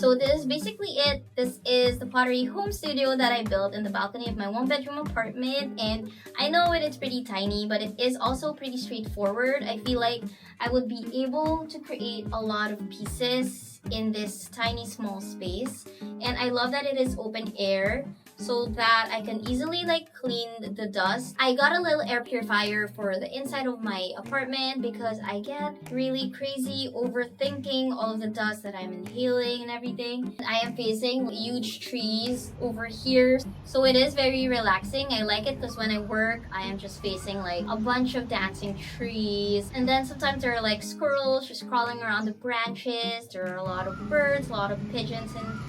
So this is basically it. This is the pottery home studio that I built in the balcony of my one-bedroom apartment, and I know it's pretty tiny, but it is also pretty straightforward. I feel like I would be able to create a lot of pieces in this tiny small space, and I love that it is open air so that I can easily clean the dust. I got a little air purifier for the inside of my apartment because I get really crazy overthinking all of the dust that I'm inhaling and everything. I am facing huge trees over here, so it is very relaxing. I like it because when I work, I am just facing a bunch of dancing trees, and then sometimes there are squirrels just crawling around the branches. There are a lot of birds, a lot of pigeons, and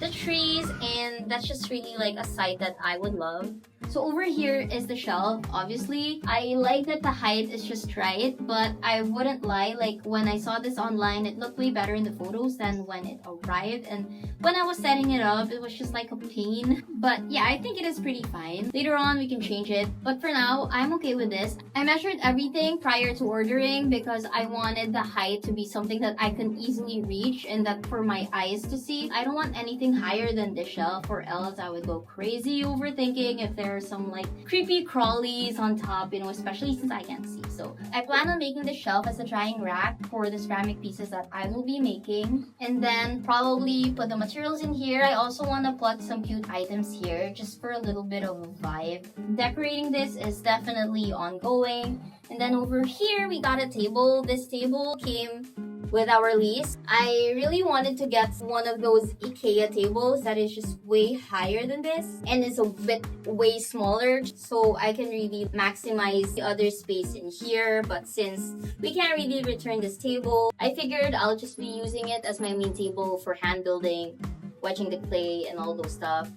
the trees, and that's just really a sight that I would love. So over here is the shelf. Obviously, I like that the height is just right, but I wouldn't lie, when I saw this online, it looked way better in the photos than when it arrived, and when I was setting it up, it was just a pain. But yeah, I think it is pretty fine. Later on, we can change it, but for now, I'm okay with this. I measured everything prior to ordering because I wanted the height to be something that I can easily reach and that for my eyes to see. I don't want anything higher than this shelf, or else I would go crazy overthinking if there are some creepy crawlies on top, especially since I can't see. So I plan on making the shelf as a drying rack for the ceramic pieces that I will be making, and then probably put the materials in here. I also want to put some cute items here just for a little bit of a vibe. Decorating this is definitely ongoing. And then over here we got a table. This table came with our lease. I really wanted to get one of those IKEA tables that is just way higher than this and is a bit way smaller, so I can really maximize the other space in here. But since we can't really return this table, I figured I'll just be using it as my main table for hand building, wedging the clay, and all those stuff.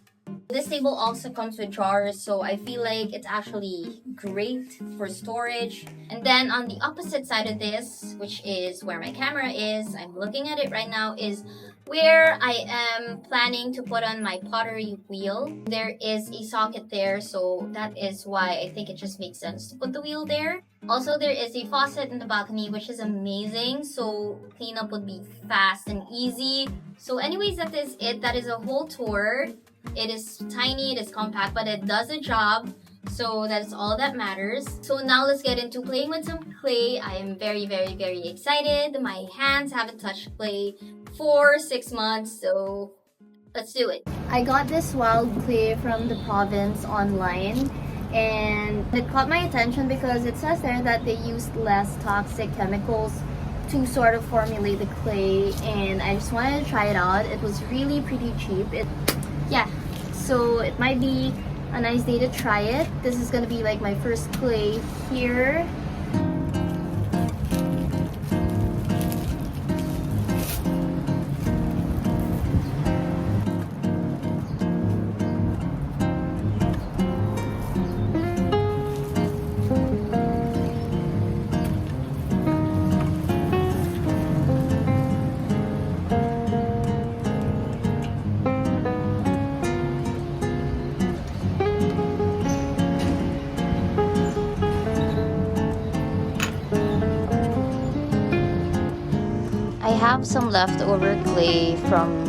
This table also comes with drawers, so I feel like it's actually great for storage. And then on the opposite side of this, which is where my camera is, I'm looking at it right now, is where I am planning to put on my pottery wheel. There is a socket there, so that is why I think it just makes sense to put the wheel there. Also, there is a faucet in the balcony, which is amazing, so cleanup would be fast and easy. So anyways, that is it. That is a whole tour. It is tiny, it is compact, but it does the job. So that's all that matters. So now let's get into playing with some clay. I am very, very, very excited. My hands haven't touched clay for 6 months, so let's do it. I got this wild clay from the province online, and it caught my attention because it says there that they used less toxic chemicals to sort of formulate the clay, and I just wanted to try it out. It was really pretty cheap. Yeah, so it might be a nice day to try it. This is gonna be my first clay here. I have some leftover clay from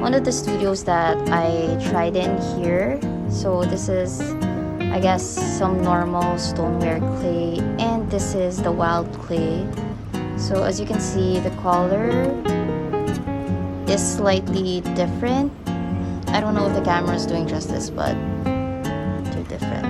one of the studios that I tried in here. So this is, I guess, some normal stoneware clay, and this is the wild clay. So as you can see, the color is slightly different. I don't know if the camera is doing justice, but they're different.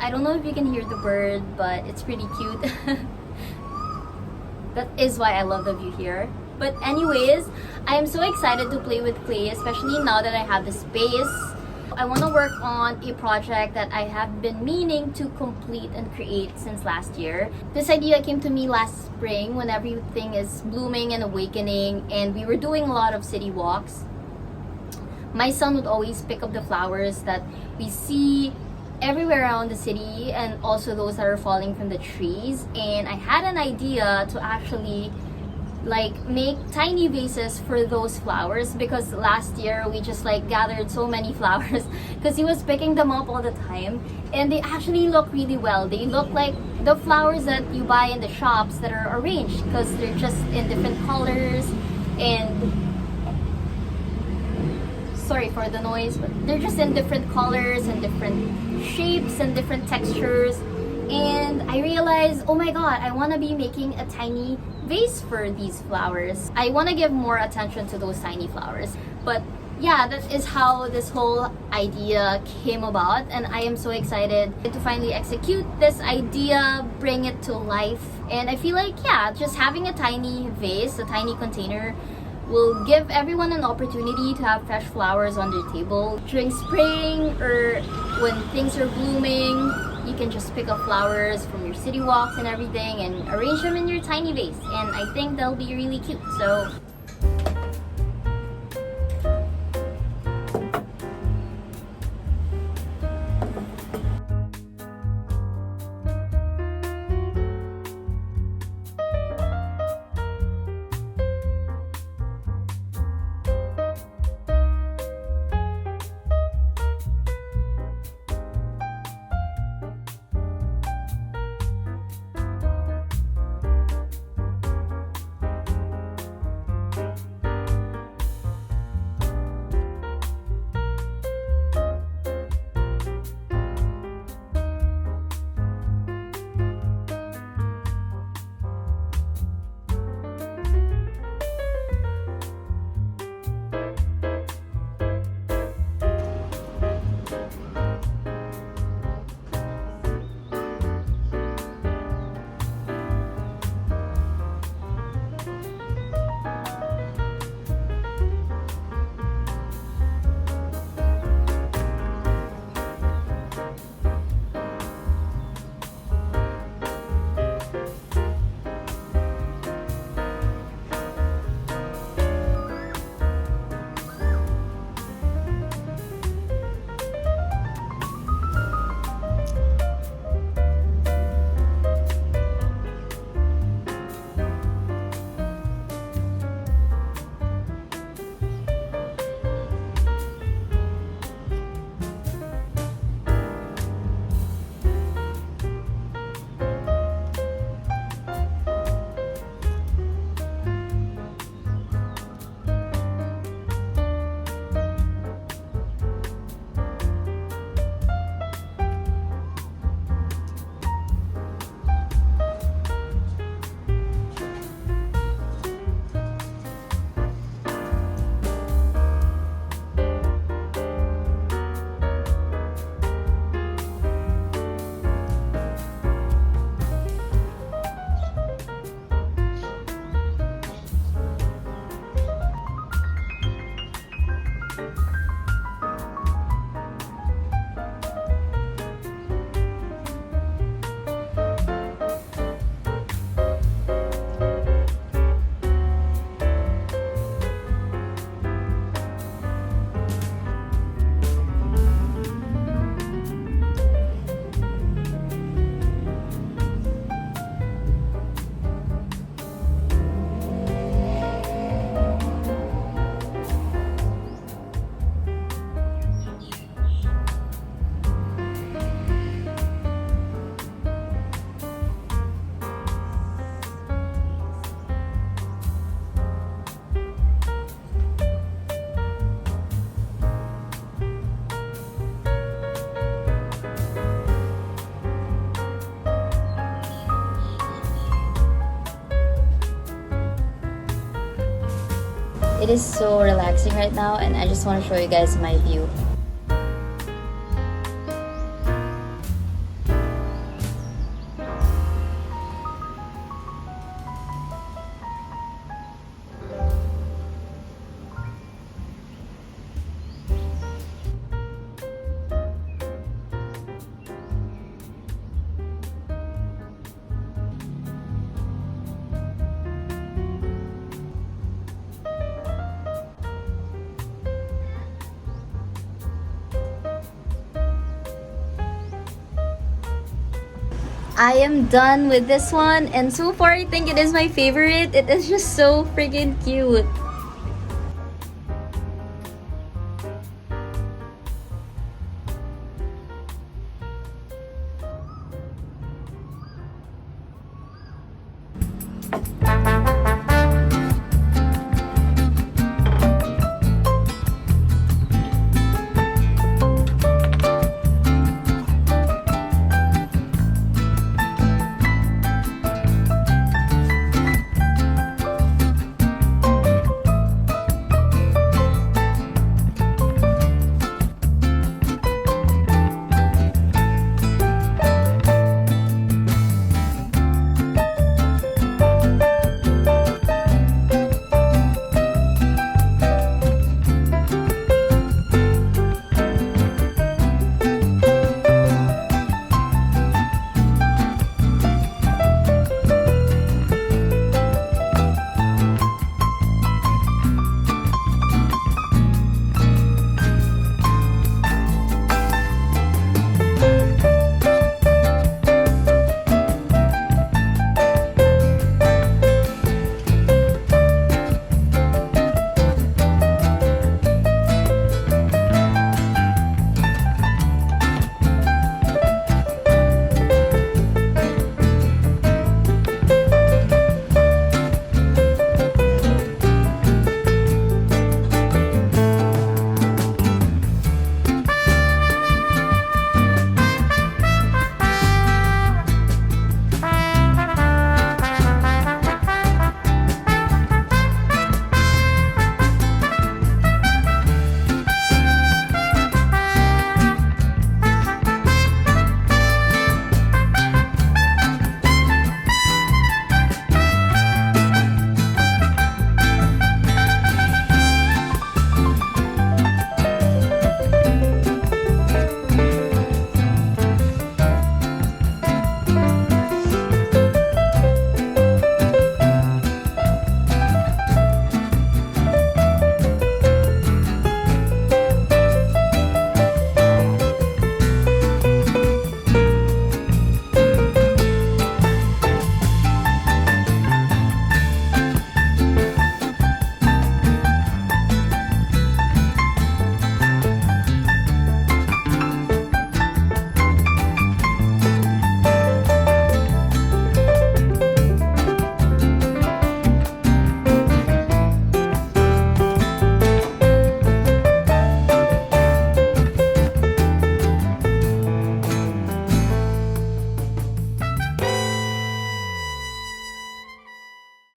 I don't know if you can hear the bird, but it's pretty cute. That is why I love the view here. But anyways, I am so excited to play with clay, especially now that I have the space. I want to work on a project that I have been meaning to complete and create since last year. This idea came to me last spring when everything is blooming and awakening, and we were doing a lot of city walks. My son would always pick up the flowers that we see everywhere around the city, and also those that are falling from the trees. And I had an idea to actually make tiny vases for those flowers, because last year we just gathered so many flowers because he was picking them up all the time, and they actually look really well. They look like the flowers that you buy in the shops that are arranged, because they're just in different colors, and sorry for the noise, but they're just in different colors and different shapes and different textures. And I realized, oh my god, I want to be making a tiny vase for these flowers. I want to give more attention to those tiny flowers. But yeah, that is how this whole idea came about, and I am so excited to finally execute this idea, bring it to life. And I feel like, yeah, just having a tiny vase, a tiny container, will give everyone an opportunity to have fresh flowers on their table. During spring or when things are blooming, you can just pick up flowers from your city walks and everything and arrange them in your tiny vase. And I think they'll be really cute. So it is so relaxing right now, and I just want to show you guys my view. I am done with this one, and so far I think it is my favorite. It is just so freaking cute.